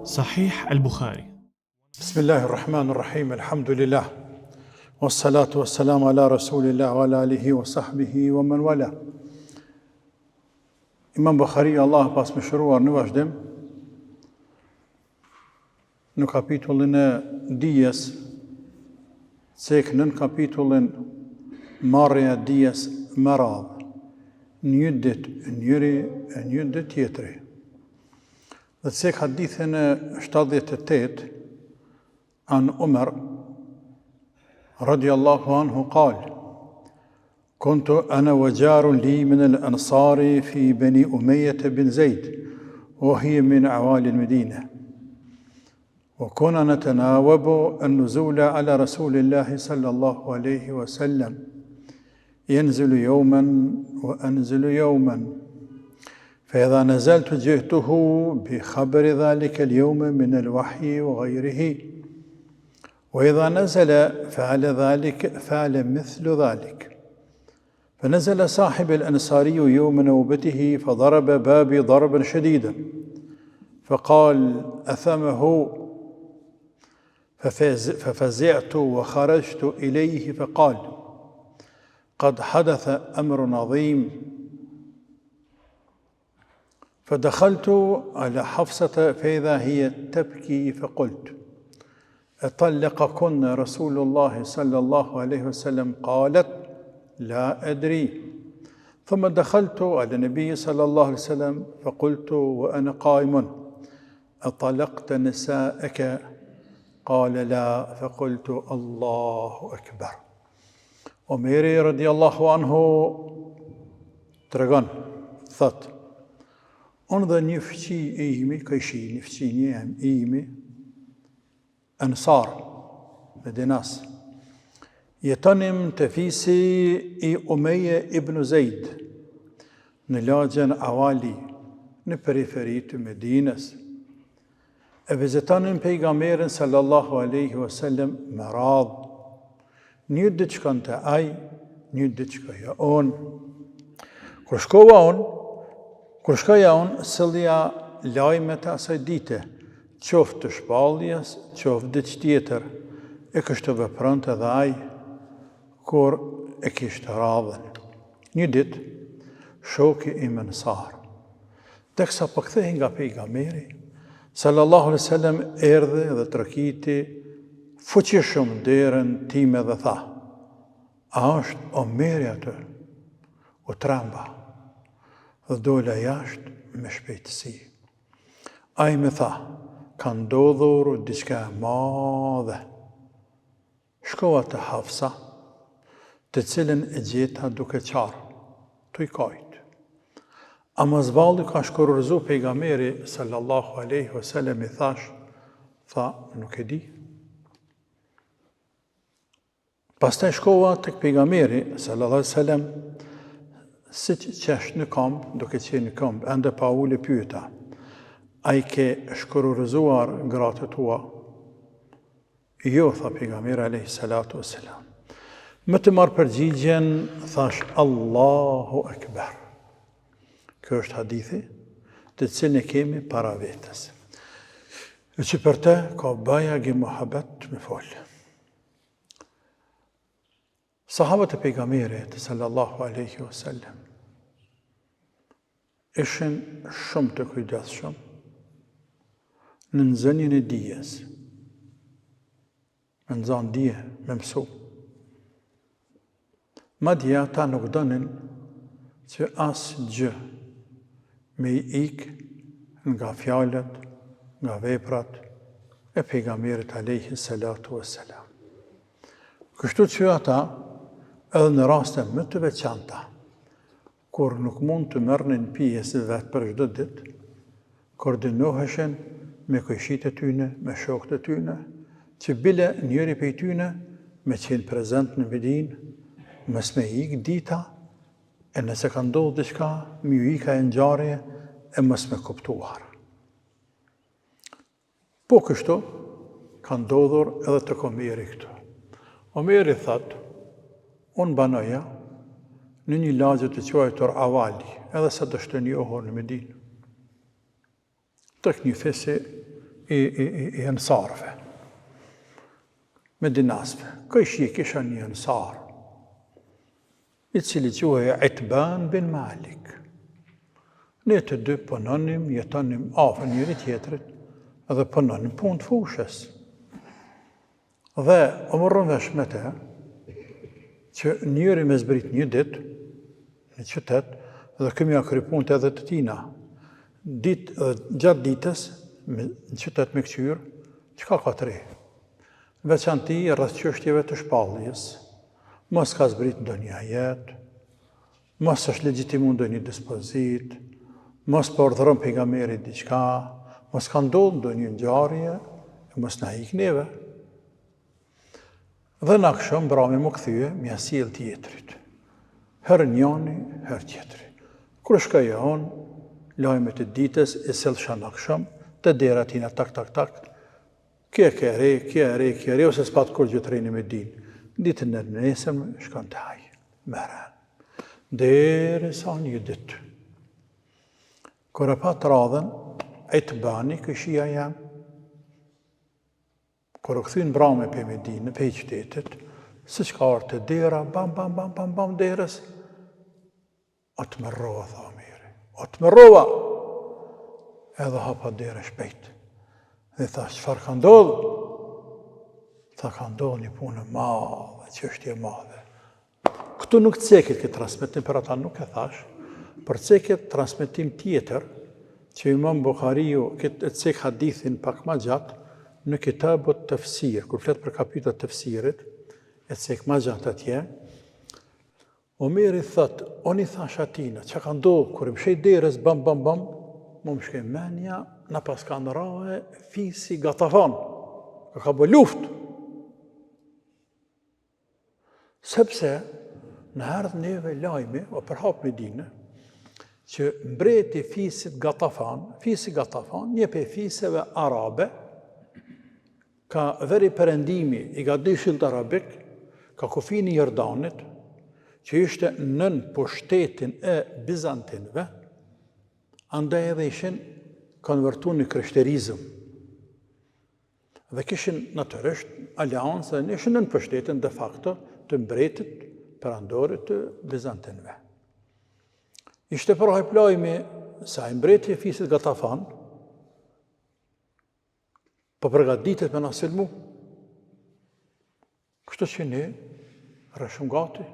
Sahih al-Bukhari. Bismillahirrahmanirrahim, alhamdulillah, wassalatu wassalamu ala rasulillah wa ala alihi wa sahbihi wa man wala. Imam Bukhari, Allah pas më shëruar në vazhdim, në kapitullin e dijes, cek nën kapitullin marrja e dijes me radhë, një ditë njëri e një ditë tjetri. Dhe cek hadithin e 78 an Umar radiallahu anhu qal كنت أنا وجار لي من الأنصار في بني أمية بن زيد وهي من أعوالي المدينة وكنا نتناوب النزول على رسول الله صلى الله عليه وسلم ينزل يوما وأنزل يوما فإذا نزلت جئته بخبر ذلك اليوم من الوحي وغيره وإذا نزل فعل مثل ذلك فنزل صاحب الأنصاري يوم نوبته فضرب بابي ضربا شديدا فقال أثمه ففزعت وخرجت إليه فقال قد حدث أمر عظيم فدخلت على حفصة فإذا هي تبكي فقلت أطلقكن رسول الله صلى الله عليه وسلم قالت لا أدري ثم دخلت على النبي صلى الله عليه وسلم فقلت وأنا قائم أطلقت نساءك قال لا فقلت الله أكبر Omeri radiallahu anhu të regon, thot, unë dhe një fëqi e imi, këjshi, një fëqi një e imi, Ansar, Medinas, jetonim të fisi i Umeje ibn Zejd, në lagjen Awali, në periferi të Medines, e vizitonim pejgamberin sallallahu aleyhi wasallam me radhë, një diçka të aj, një diçka ja on. Kur shkoja on, sëllja lajme të asaj dite, qoftë të shpalljes, qoftë diç tjetër, e kështë veprante dhe aj, kur e kishtë radhen. Një ditë, shoki i Ansar, teksa po kthehej nga pejgamberi, sallallahu alaihi wasallam erdhe dhe tërkiti, fuqishëm derën time dhe tha, a është Omeri atë? U tremba dhe dola jashtë me shpejtësi. Ai më tha, ka ndodhur diçka e madhe. Shkova te Hafsa, të cilën e gjeta duke qarë, të i kajtë. A mëzballi ka shkurorzu pejgamberi sallallahu aleyhi wasallam i thash, tha, nuk e di. Pastaj shkova tek pejgamberi sallallahu alaihi wasallam, siç qesh në këmbë, duke qenë në këmbë, ende pa ulë pyeta. Ai ke shkurorzuar gratë tua? Jo, tha pejgamberi alayhi salatu wassalam. Më të marr përgjigjen, thash Allahu Akbar. Ky është hadithi të cilin e kemi para vetes. E që për te ka bajag i muhabet me folë. Sahabët e pejgamberit sallallahu aleyhi wasallam ishin shumë të kujdesshëm në nxënien e dijes. Me nxanë dije, me mësu. Madje ata nuk donin që asgjë me i ikë nga fjalët, nga veprat e pejgamberit aleyhi salatu wassalam. Kështu që ata edhe në raste më të veçanta, kur nuk mund të merrnin pjesë vetë për çdo ditë, koordinoheshin me kujshit e tyne, me shokët e tyne, që bile njëri prej tyne me qenë prezent në Medinë, mos me ikë dita, e nëse ka ndodhur diçka, më ika e ngjarje e mos me kuptuar. Po kështu ka ndodhur edhe të Omeri këtu. Omeri thotë, unë banoja në një lagje të quajtur Awali, edhe sa dështë njohur në Medinë. Tek një fesi i ensarve, medinasve. Këshi kisha një ensar, i cili quhej Itban bin Malik. Ne të dy punonim, jetonim afër njëri tjetrit, edhe punonim punë të fushës. Dhe o morrëm vesh me te, që njëri me zbrit një ditë në qytet, dhe këmi ja kry punët edhe të tina. Gjatë ditës, në qytet me këqyrë, qëka ka të re? Veçanti rreth çështjeve të shpalljes, mos ka zbrit ndonjë ajet, mos është legjitimu ndonjë dispozit, mos po urdhëron pejgamberi diçka, mos ka ndodhur ndonjë ngjarje, mos na ik neve. Dhe në akşam brami më kthye, mja sjell tjetrit. Herë njani, herë tjetri. Kur shkoj on, lajmet e ditës e sjellsha në akşam, të dera tina tak tak tak. Kje re, ose s'pat kur gjë të rejnë me din. Ditën e nesëm, shkon të haj, meren. Dere sa një ditë. Kur e pat radhen, Itbani këshia jam. Kur u kthyn brame pe Medinë, pe qytetit, se çka të dera, bam, derës, atë më rrova, tha Omeri. Atë më rrova. Edhe hapa dere shpejt. Dhe tha, çfarë ka ndodhur? Tha, ka ndodhur një punë madhe, çështje madhe. Këtu nuk cekit këtë transmetim, për ata nuk e thash, për cekit transmetim tjetër, që Imam Bukhariu këtë cek hadithin pak ma gjatë, në kitabut tafsir, kur flet për kapitullat të tafsirit, e cek ma gjatë atje, Omeri thot, oni thash atina, që ka ndodhur, kur i mshej derës, bam, më më shkej menja, na pas ka ndërave fisi Gatafan, ka bë luft. Sepse, në ardhë neve lajmi, o përhap Medinë, që mbreti fisit Gatafan, një pe fiseve arabe, ka veri përendimi i ga dyshilt arabik, ka kufini Jordanit, që ishte nën pushtetin e Bizantinve, andaj edhe ishin konvertu në krishterizëm. Dhe kishin natyrisht aliansë dhe ishin nën pushtetin de facto të mbretit perandorit të Bizantinve. Ishte përhaj plajmi sa i mbreti e fisit Gatafan, po përgatitet me na selmu. Kështu që ne rreshëm gati.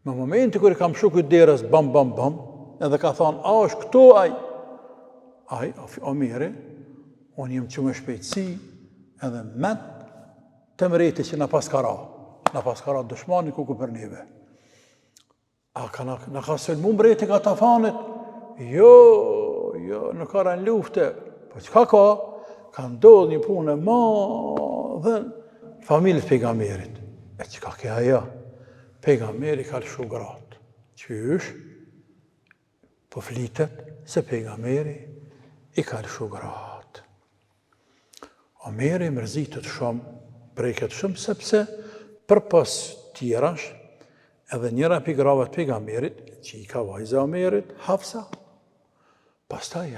Në momenti kër i kam shu këtë derës, bam, edhe ka thonë, a është këto aj? Aj, Omeri, unë jem që me shpejtësi, edhe met të mreti që në paskara dëshmani ku për neve. A në ka selmu mbreti Gatafanit? Jo, në kara në lufte. Po qëka ka? Ka ndodhë një punë e madhe në familjes pejgamberit. E qëka ke aja? Pejgamberi ka lëshu gratë. Qysh? Po flitet se pejgamberi i ka lëshu gratë. Omeri mërzitët shumë, preket shumë, sepse për pas tjerash, edhe njëra pi gravat pejgamberit, që i ka vajza Omerit, Hafsa. Pastaj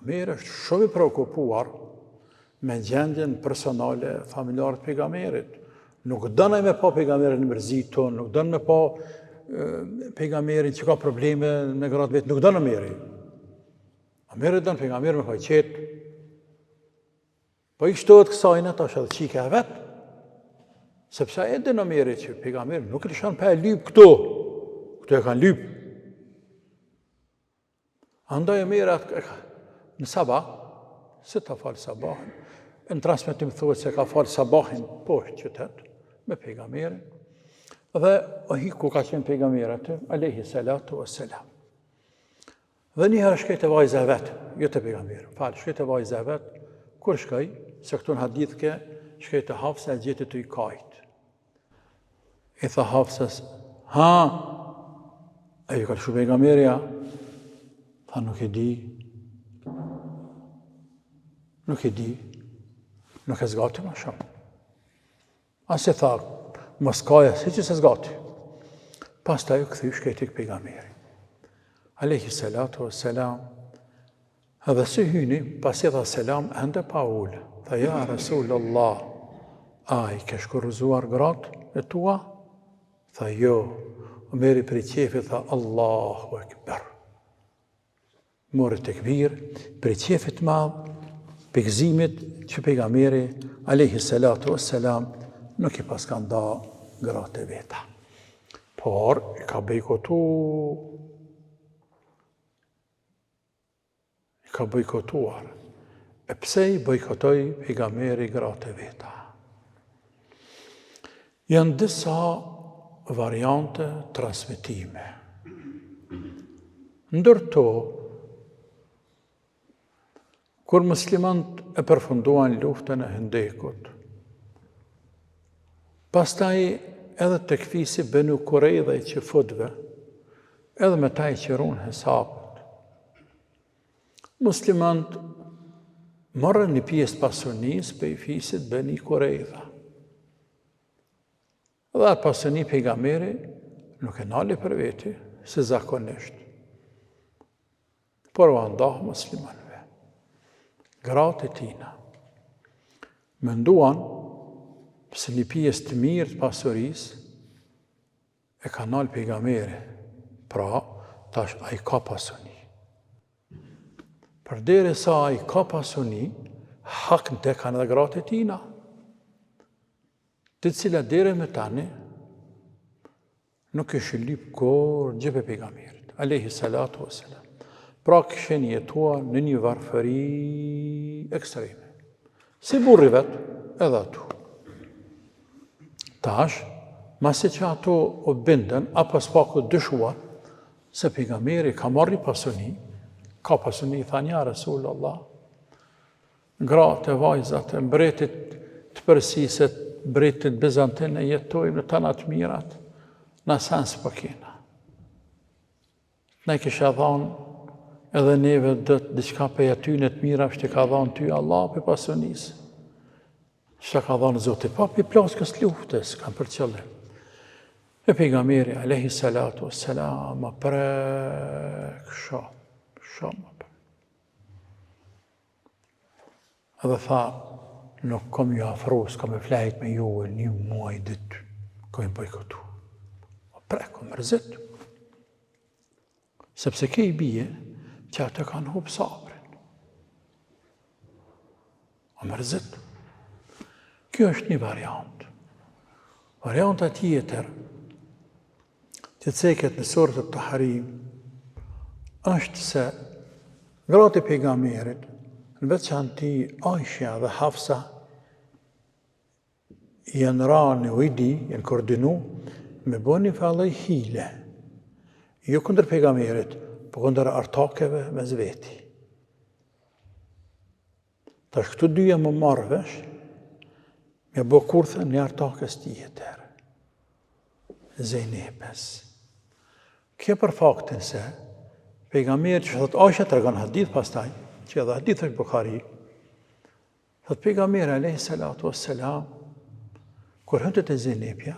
Omeri është shumë i preokupuar me gjendjen personale familjarët pejgamberit. Nuk dënë me pa pejgamberin në mërziton, nuk dënë me pa pejgamberin që ka probleme me gratë vetë, nuk dënë Omeri. Omeri dënë pejgamberin me ka qetë. Po i shtohet kësajnë, ta është edhe qike e vetë. Sepse e dënë Omeri që pejgamberin nuk i lëshan pa e lypë këto e kanë lypë. Andaj Omeri në sabah, se ta falë sabahin, në transmetim thuhet se ka falë sabahin poshtë qytet, me pejgamberin, dhe o hiku ka qenë pejgamberi aty, alayhi salatu wassalam. Dhe njëherë shkejt e vajza e vetë, jo të pejgamberin, shkejt e vajza e vetë, kur shkaj, se këtu në hadith ke, shkejt e Hafsa e gjetit të i kajt. I tha Hafsas, e ju ka lëshu pejgamberia? Tha nuk e di, nuk e zgati ma shumë. Ase tha, mos kaja, si që se zgati. Pas ta ju këthy shkejtik pejgamberi. Alayhi salatu wassalam, Edhe si hyni, pasi dha selam, ende pa ullë. Tha, ja, Rasulullah, a i ke shkurëzuar gratë e tua? Tha, jo. Omeri për i qefi, tha, Allahu Ekber. Morë të këbir, për i qefit madhë, për gëzimit që pejgamberi, alayhi salatu wassalam, nuk i pas kanë da gratë e veta. Por, i ka bojkotuar. E pse i bojkotoi pejgamberi gratë e veta? Janë disa variante transmitime. Ndërto, kur muslimant e përfunduan luftën e Hendekut, pastaj edhe tekfisi Benu Kurejda i qifutve, edhe me ta i qirun hesabët. Muslimant morën një pjesë pasunis për i fisit Beni Kurejda. Dhe pasuni pejgamberi nuk e nali për veti, se zakonisht. Por u andah muslimanve. Gratë e tina. Menduan se një pjesë të mirë të pasurisë e ka nalë pejgamberi. Pra, tash a i ka pasuni. Përderi sa a i ka pasuni, hak në te kanë dhe gratë e tina. Të cilat deri me tani, nuk është lyp kur gjëpe pejgamberit, alayhi salatu wassalam. Pra këshin jetuar në një varfëri ekstreme. Si burri vetë, edhe atu. Tash, masi që ato o binden, apo s'paku dëshuar, se pejgamberi ka marri pasuni, ka pasuni, tha nja Rasulullah, gratë e vajzat, mbretit të përsiset, mbretit Bizantin e jetojmë në tanat mirat, në sens për kena. Ne kisha dhanë edhe neve dëtë diçka për jetyne të mira, që ka dhanë ty Allah për pasunisë. Që ka dhanë Zotë, pa për plaskës luftës, kam për qëllim. E pejgamberi, alayhi salatu wassalam, ma prek shumë ma prek. Edhe tha, nuk kom ju afru, s'kom e flajt me ju e një muaj ditë, kom e bojkotu. Ma prek, kom mërzit. Sepse ke i bije, që atë kanë hub sabrin. Ma mërzit. Kjo është një variant. Varianta tjetër, që ceket në surët e Taharim, është se gratë e pejgamberit, në veçanti Aisha dhe Hafsa, janë ra në ujdi, janë koordinu, me bo një falloj hile. Jo këndër pejgamberit, po këndër artakeve me zveti. Tash këtu dyja më marrë vesh, me bo kurthën një artakës tjetër. Zejnepes. Kjo për faktin se pejgamberi që thot Aisha të regon hadith pastaj, që edhe hadith është Bukhari, thot pejgamberi alayhi salatu wassalam, kur hëntët e Zejnepja,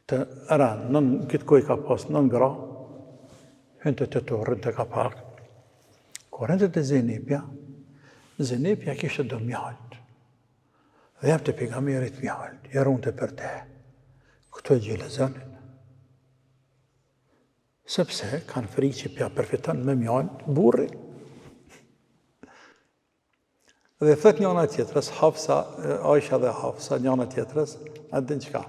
të ranë, nën këtë koj ka pas nën gra, hëntët e torën të ka pak. Kur hëntët e Zejnepja kishtë do mjallët. Dhe jep të pejgamberit mjallët, jarun të për te. Këto e gjelezënin. Sepse kanë frikë që pja përfiton me mjallët burri. Dhe thët njëna tjetërës, Aisha dhe Hafsa, njëna tjetërës, atë din qka.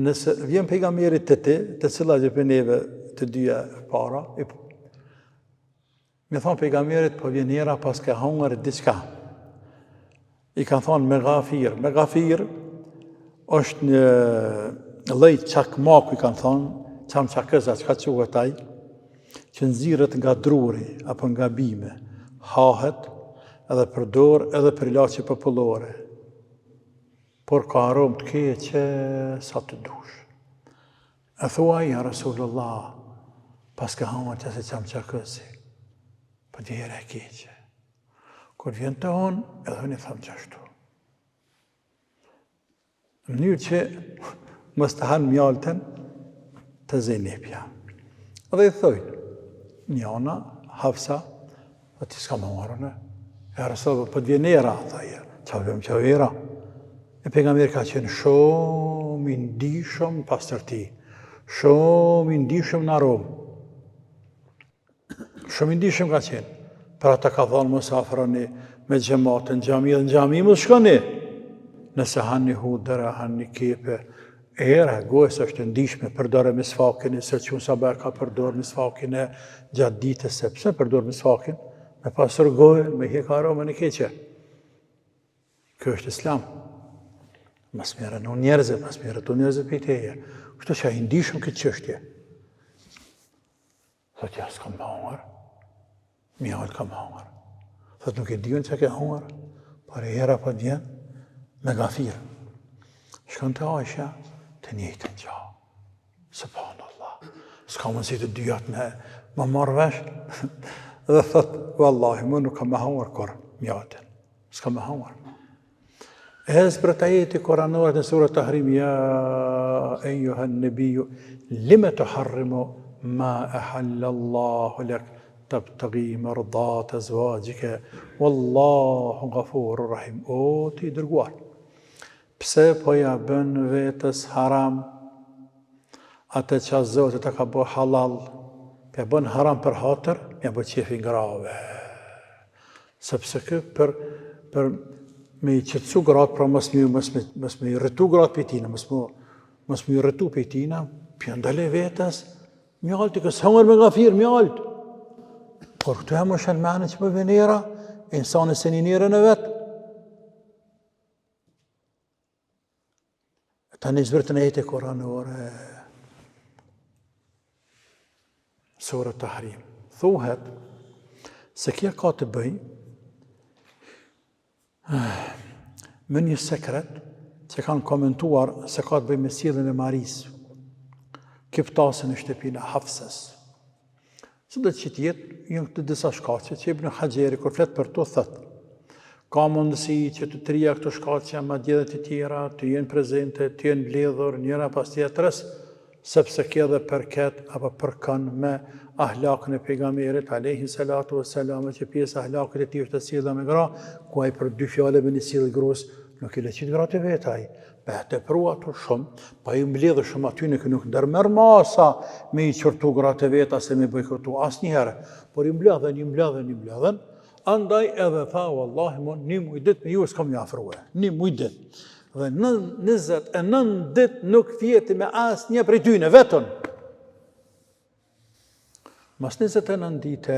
Nëse vjen pejgamberit të ti, të cila gjëpe neve të dyja para, me thonë pejgamberit, po vjen njëra pas ka hongër diçka. I kanë thonë me gafir. Me gafir është një lejt qakmaku, i kanë thonë, qam qakëza, që ka quhet taj, që nëzirët nga druri, apo nga bime, hahet, edhe për dorë, edhe për ilaçe popullore. Por ka aromë të keqe sa të dush. E thua ja Rasulullah, pas ka hongër që se qam qakëzi, për djere e keqe. Kur vjen të honë, edhe unë i thamë qashtu. Në mënyrë që mos të hanë mjaltën të Zejnepja. Dhe i thojnë, njana, Hafsa, Dhe ti s'ka më marrën, e Rasulullah po të vjen era, thaje, çao era. E pejgamberi ka qenë shumë i ndihshëm pastërti, shumë i ndihshëm në aromë. Shumë i ndihshëm ka qenë. Për ata ka thonë mos afroni me xhamatën xhami dhe në xhami mos shkoni. Nëse hani hudër, hani kepe, era gojës është ndihshme, përdore misfakin, se që unë saber ka përdor misfakin e gjatë ditës, sepse përdor misfakin, me pasur gojë, me hjek aromën e keqe. Kjo është islam. Mas mire në njerëzit, mas mire të njerëzit për i teje. Kështu që a i ndihshëm këtë qështje. Thot, ja, s'kam hangër. Mjallë kam hangër. Thot, nuk e dion që ke hangër, por e era po djenë me gafirë. Shkon të Aisha, të njëjtën gjë. Subhanallah. S'ka mundësi të dyjat me marrë vesh. Dhe thot, vallahi, më nuk kam me hangër kur mjallën. S'kam me hangër. E zbret ajeti koranore në surët Tahrim, ja ejuha nëbiju, lime të harrimu ma ahallallahu lek, tabtagi mërdat e zvajgjike, wallahu gafurur rahim. O, ti dërguar, pse po ja bën vetës haram, atë që Zotit e ka bo halal, ja bën haram për hatër, ja bë qefin grave. Sepse kë për me i qëtësu gratë, pra mos me i rëtu gratë për tina, mos me i rëtu për tina, për ndale vetës, mjallë, kësë hëngër me gafirë, mjallë. Por këtu e më shenë mene që për venera, insani se një njëre në vetë. Ta një zbërtë në jetë e koranore, surët Tahrim. Thuhet, se kja ka të bëj, me një sekret që kanë komentuar se ka të bëj me sjelljen e Marisë, kiptasën e shtëpinë e Hafsës. Së do të jetë, janë të disa shkaqe që Ibn Hajeri, kur flet për to, thëtë, ka mundësi që të trija këto shkaqe, madje edhe të tjera, të jenë prezente, të jenë mbledhur njëra pas tjetrës, sepse kjo dhe përket apo përkon me ahlakën e pejgamberit alayhi salatu wassalam, që pjesë ahlakut e tij është të sjellë me gra, ku ai për dy fjalë me një sjellë gros, nuk i leqit gratë vetaj. Për të prua të shumë, pa i mbledhë shumë aty në nuk ndërmer masa me i qërtu gratë veta se me bëjkotu asë njëherë, por i mbledhen, andaj edhe tha, wallahi, një muj dit me ju s'kam një afruhe, një muj dit. Dhe në 29 dit nuk fjeti me asë një prej tyne, vetën. Mas 29 dite,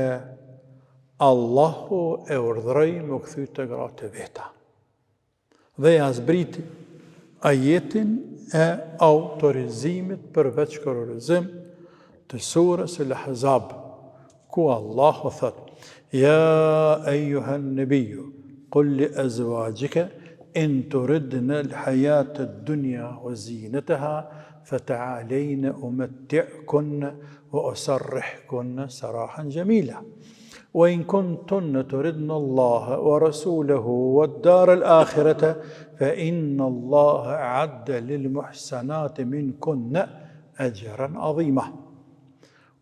Allahu e urdhëroi më kthy të gratë veta. Dhe ja zbriti ajetin e autorizimit për veçkororizim të surës Al-Ahzab, ku Allahu thot: Ja ejuhan nëbiju, kulli azwajike, in turidna al-hayata ad-dunya wa zinataha, fata'alayna umatti'kunna wa usarrihkunna sarahan jamila. وإن كنتن تردن الله ورسوله والدار الآخرة فإن الله أعد للمحسنات منكن أجرا عظيما.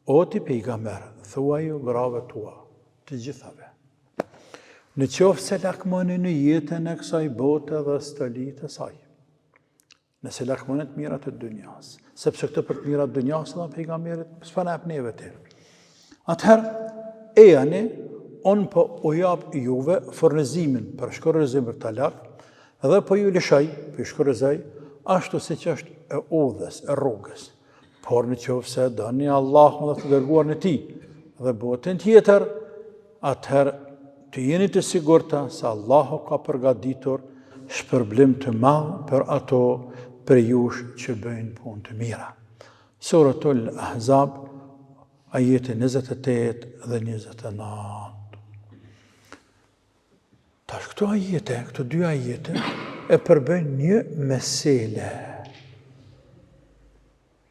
O ti pejgamber, thuaju grave tua, të gjithave. Në qoftë se lakmoni në jetën e kësaj bote dhe stëlitë e saj. Nëse lakmoni të mirat e dynjas, sepse këtë për të mirat dynjas dhe pejgamberit, s'fa na neve të. Atëherë, e janë, unë po u jap juve furnizimin për shkororizim për talak, edhe po ju lëshoj, për shkorizaj, ashtu si që është e udhës, e rrugës. Por në qoftë se doni Allahun dhe të dërguar në ti, dhe botën tjetër, atëherë të jeni të sigurta se Allahu ka përgatitur shpërblim të madh për ato për jush që bëjnë punë të mira. Suratul Ahzab, ajete 28 dhe 29. Tash këto dy ajete e përbëjnë një mesele,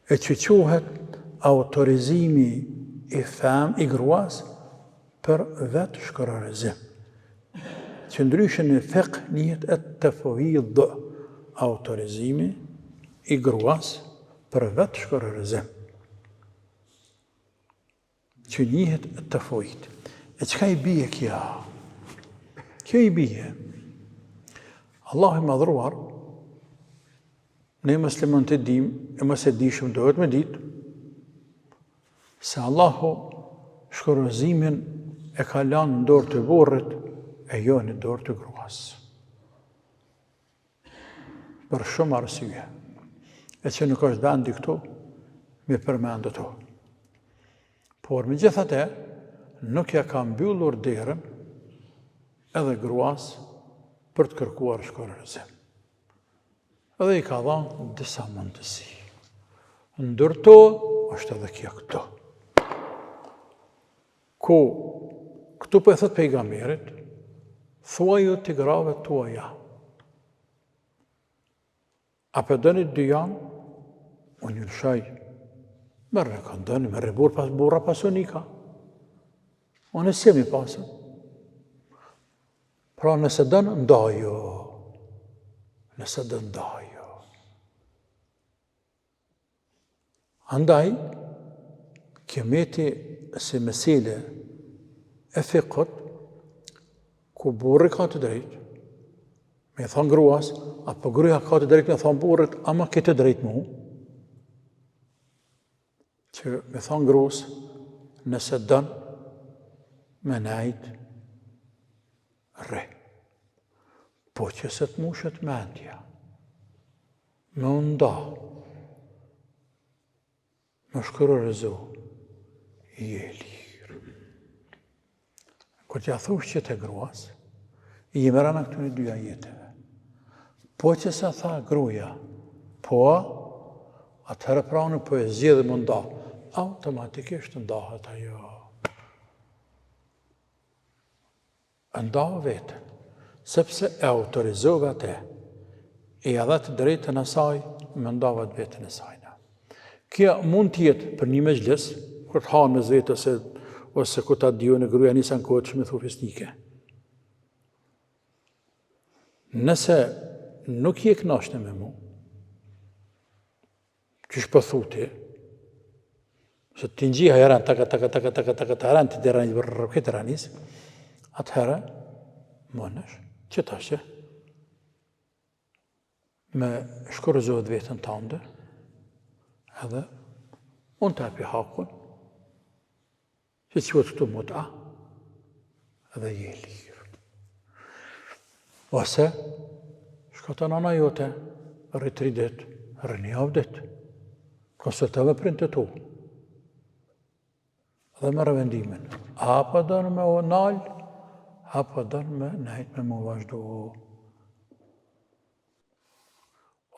e që quhet autorizimi i gruas për vetë shkororizim. Që ndryshën në fiqh njihet at-tafwid, autorizimi i gruas për vetë shkororizim. Që njihet at-tafwid. E qka i bije kja? Kjo i bije. Allah i madhruar, ne muslimon të dim, e mos e dishëm dohet me ditë, se Allahu shkorozimin e ka lanë në dorë të burrit e jo në dorë të gruas. Për shumë arsye. E që nuk është vendi këtu, me përmendë to. Por me gjithate, nuk ja ka mbyllur derën edhe gruas për të kërkuar shkorozim. Edhe i ka dhanë disa mundësi. Ndërto, është edhe kjo këto. Ku këtu për e thët pejgamberit, thuaju të grave tuaja. A për dënit dy janë, unë një lëshaj, mërë në kanë dëni, mërë burra pasunika. Unë e semi pasën. Pra nëse dënë, ndajo. Nëse dënë, ndajo. Andaj, kemeti si mesele e fikët, ku burri ka të drejtë, me thonë gruas, apo gruaja ka të drejtë me thonë burrit, ama këtë drejtë mu, që me thonë gruas, nëse dënë, me najtë, re. Po që se të mushet mendja, me nda, me shkërorizu, i e lirë. Kër t'ja thush që të gruas, i mëra në këtu një dyja jetëve. Po që se tha gruja, po, atëherë pra në poezi dhe më nda, automatikisht ndahet ajo. Ndahet vetën, sepse e autorizove atë, e edhe të drejtën e saj, me ndahet vetën e sajna. Kja mund tjetë për një mezhles, kër të hanë me zvetë ose ku ta dio në gruja njësa në kohët që me thu fisnike. Nëse nuk je knashtë me mu, që shpëthuti, se të njiha jaran, taka, haran të deranis, këtë ranis, atëherë, mënësh, që tashe, me shkorozohet vetën tënde, edhe, unë të api hakun, që që vëtë këtu muta, edhe je lirë. Ose, shkota nana jote, rritë ridet, rrëni avdet, konsultave prind të tu, dhe me rëvendimin, apo dënë me o nalë, apo dënë me nejtë me më vazhdo.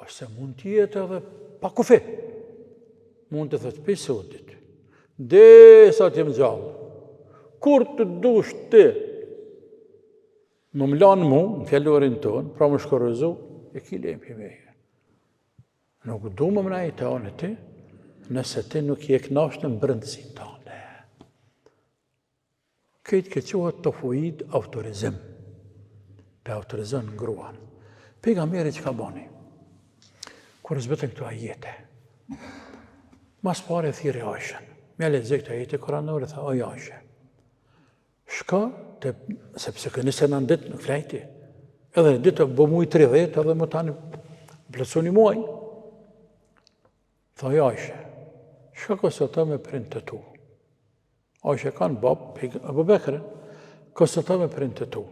Ose mund tjetë edhe pa kufi, mund të thëtë për sotit, dhe sa t'jem gjallë, kur të dush ti, më mlanë mu, në fjallorin tonë, pra më shkorozu, e ki lejmë për meje. Nuk du më mna i të anë ti, nëse ti nuk je knashtë në brëndësin të anë. Këtë këtë qohet të fuid autorizim, për autorizën në gruan. Pejgamberi që ka bani, kur zbëtën këto ajete, mas pare thiri Aishen, me lezë këto ajete koranore, tha, oj Aishe, shka, sepse kënise në nditë në flejti, edhe në ditë bë muj 30, edhe më tani plësoni muaj. Tha, oj Aishe, shka konsulta me prind të tu? Aishe kanë bab, Abu Bekrin, konsulta me prind të tu.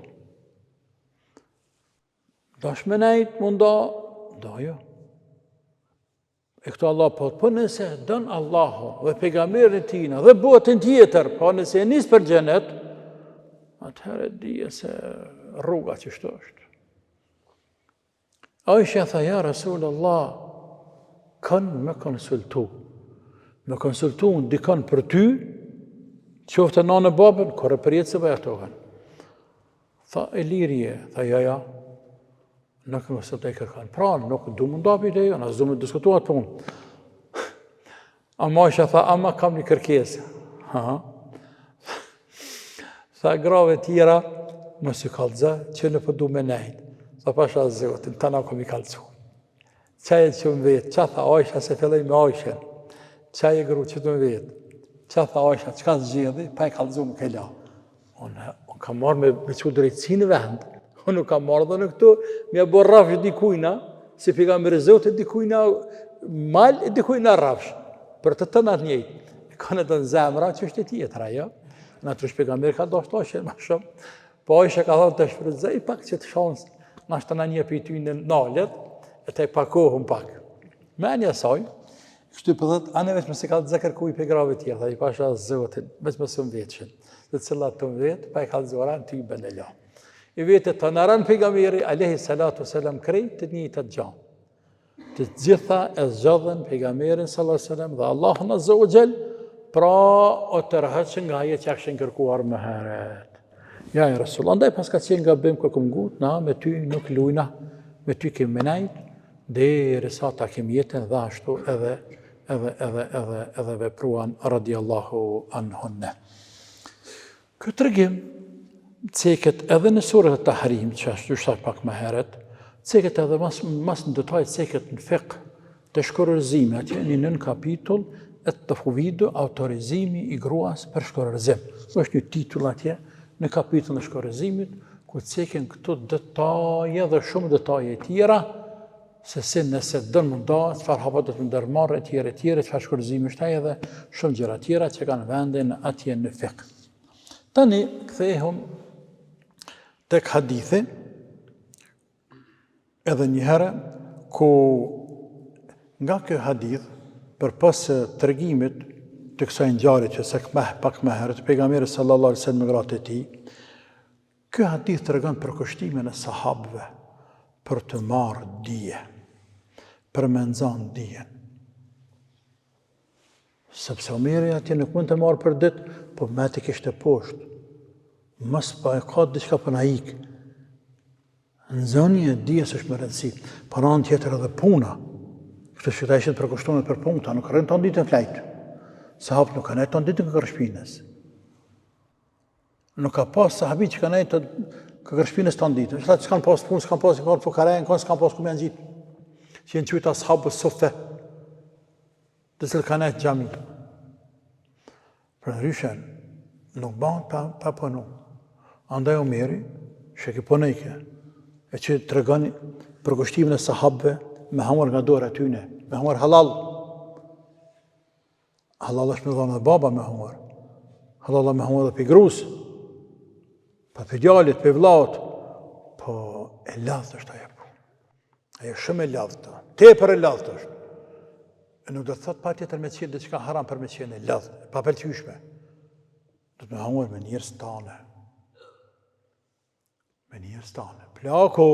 Dash me nejt, munda, da jo. E këto Allah po nëse dënë Allahu dhe pejgamberin tina dhe botën tjetër, po nëse e nisë për xhenet, atëherë dhije se rruga që shto është. Aisha tha, ja Rasul Allah, kanë me konsultu. Me konsultu në dikën për ty, qofte nanë babën, kore për jetë se bajatohen. Tha, e lirje, tha, ja, nuk më së të e kërkan. Pra, nuk du më ndapi dhe jo, nësë du më diskutuat për unë. Ama Aisha tha, ama kam një kërkesë. Tha, grave tjera, më si kalëza, që në përdu me nejtë. Tha, pasha zotin, ta na kom i kalëcu. Qaj e që më vetë, qa tha Aisha se fillej me Aishen. Qaj e gru që të më vetë. Qa tha Aisha, që ka zgjidhi, pa e kalëzu më kella. Unë kam marrë me bequ drejtësinë vend. Unë nuk kam marrë dhe në këtu, me bo rafsh dikujna, si pejgamberi Zotit dikujna mal e dikujna rafsh. Për të tënat njëjtë. Ka në të në zemra që është e tjetra, jo? Në të pejgamberi ka do shtoshë ma shumë. Po Aisha ka thonë të shfrytëzoj pak që të shansë, na shtë në një për ty në nalet, e të i pakohëm pak. Me një saj, kështu për dhëtë, anë veç më se ka të zekërku i pegrave tjerë, dhe i pasha Zotin, veç më së më vetëshin, dhe cilat të më vetë, pa i ka të zoran të i bënë e la. I vetë të nëran pejgamberi, alehi salatu selam, krejt të një të gjanë. Të gjitha e zgjodhen pejgamberin sallallahu selam dhe Allahun azza wa jall, pra o të rëhëqën nga ajet që akshen kërkuar më heret. Ja i Rasul, andaj pas ka qenë nga bëjmë kërkum gut, na me ty nuk lujna, me ty kem menajt, dhe resa ta kem jetën dhe ashtu edhe vepruan radiallahu anhunne. Këtë rëgjim, ceket edhe në surët e Tahrim, që është gjyshtar pak më heret, ceket edhe mas në detaj ceket në fiqh të shkërërzimi, atje një nën kapitull, e të fuvidu autorizimi i gruas për shkërërzim. është një titull atje, në kapitull në shkërëzimit, ku ceken këto detaje dhe shumë detaje tjera, se si nëse dënë munda, çfarë hapa do të ndërmarrë, etjere, çfarë shkërëzimi është ai edhe shumë gjëra tjera që kanë vendin atje në fiqh. Tani, kthehëm tek hadithi, edhe një herë, ku nga kjo hadith, për pas tërgimit të kësaj ngjarje që se pak më herët, pejgamberi sallallahu alaihi wasallam me gratë e tij, ky hadith tregon për kushtimin e sahabëve për të marrë dije, për me nxanë dijen. Sepse Omeri atje nuk mund të marrë për ditë, po me të kishte poshtë. Mos pa e ka diçka për na ikë. Nxënia e dijes është më rëndësi. Për anë tjetër edhe puna. Kështu që ta ishin përkushtuar për punta, nuk rënë tonë ditën flajt. Sahabët nuk kanë tonë ditën kërkërshpinës. Nuk ka pas sahabi që kanë të kërkërshpinës tonë ditën. Ata që kanë pas punë, s'kan pas fukarën, s'kan pas ku më ngjit. Që janë quajtur ashabus suffe, të cilët kanë në xhami. Për ndryshe, nuk bëhen pa punu. Andaj Omeri, që ki punojke, e që të regoni përkushtimin e sahabëve me hamar nga dorë atyne, me hamar halal. Halal është me dhënë dhe baba me hamar. Halal është me hamar dhe për grusë, për djalit, për vllaut, po e ladhë është ajo punë. Ajo shumë e ladhë, tepër e ladhë është. E nuk do të thotë pa tjetër me qenë diçka haram për me qenë e ladhë, pa pëlqyeshme. Do të me hamar me njerëz tane. Me njerëz tane. Plako,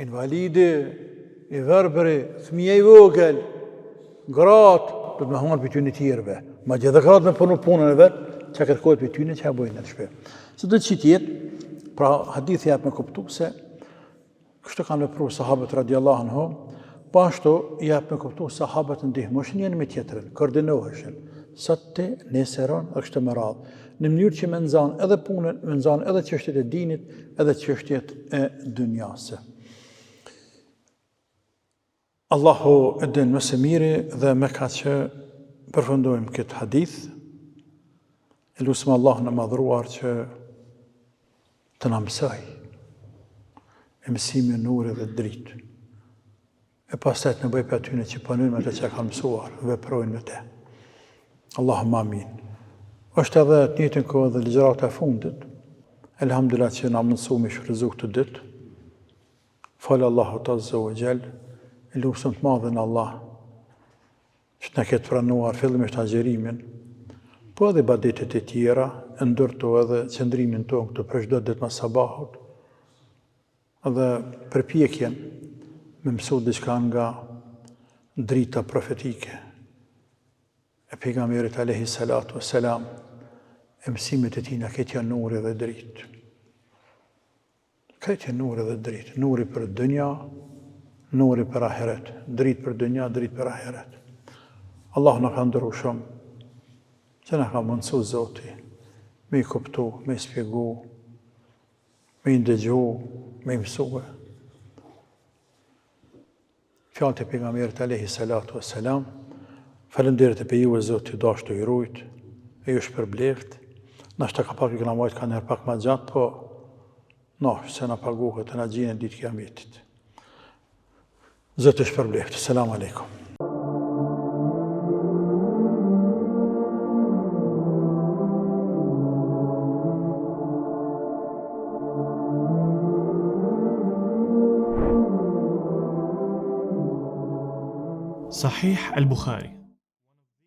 invalidi, i verbëri, fëmija i vogël, gratë, do të me hamar për ty në tjerëve. Ma gjithë dhe gratë me punu punën e vetë, që kërkojt për ty në që e bojnë në të shpe. Se do të që tjetë, pra hadithi jep me kuptu se, kështë kanë vepru sahabët radiallahu anhu, pashtu jep me kuptu sahabët ndihmoshin njën me tjetërin, koordinoheshin, sëtë, neseron, dhe kështë më radhë. Në mënyrë që me nëzanë edhe punën, me nëzanë edhe çështjet e dinit, edhe çështjet e dunjasë. Allahu e din më së miri dhe me ka që përfundojmë këtë hadith, e lusëm Allah në madhruar që të na mësoj e mësimi në ure dhe dritë. E pastaj në bëj për atyne që punojnë me të që kanë mësuar, veprojnë me te. Allahumma amin. Është edhe të njëjtën kohë dhe ligjërat e fundit. Elhamdulillah që na mësu me shfrytëzu këtë ditë. Falë Allahu azza wa jall, e lutem të madhen Allah që na ketë pranuar fillimisht agjerimin, po edhe ibadetet e tjera, ndërto edhe qëndrimin tonë këtu për çdo ditë mas sabahut, edhe përpjekjen me mësu diçka nga drita profetike e pejgamberit alayhi salatu wassalam, e mësimet e tij na ketë janë nuri dhe dritë. Këtë janë nuri dhe dritë, nuri për dënja, nuri për ahiret, dritë për dënja, dritë për ahiret. Allah na ka ndëru shumë, që na ka mundësu Zoti, me i kuptu, me i spjegu, me i ndëgju, me i mësue. Fjallët e pejgamberit alayhi salatu wassalam, falenderit e për ju e Zoti dashtë të i rujt, e ju shpërbleft, Nashta ka pak i këna mojt ka njerë pak ma gjatë, po se na paguhet e na gjinë ditë kiametit. Zoti shpërbleft. Selam aleikum. صحيح البخاري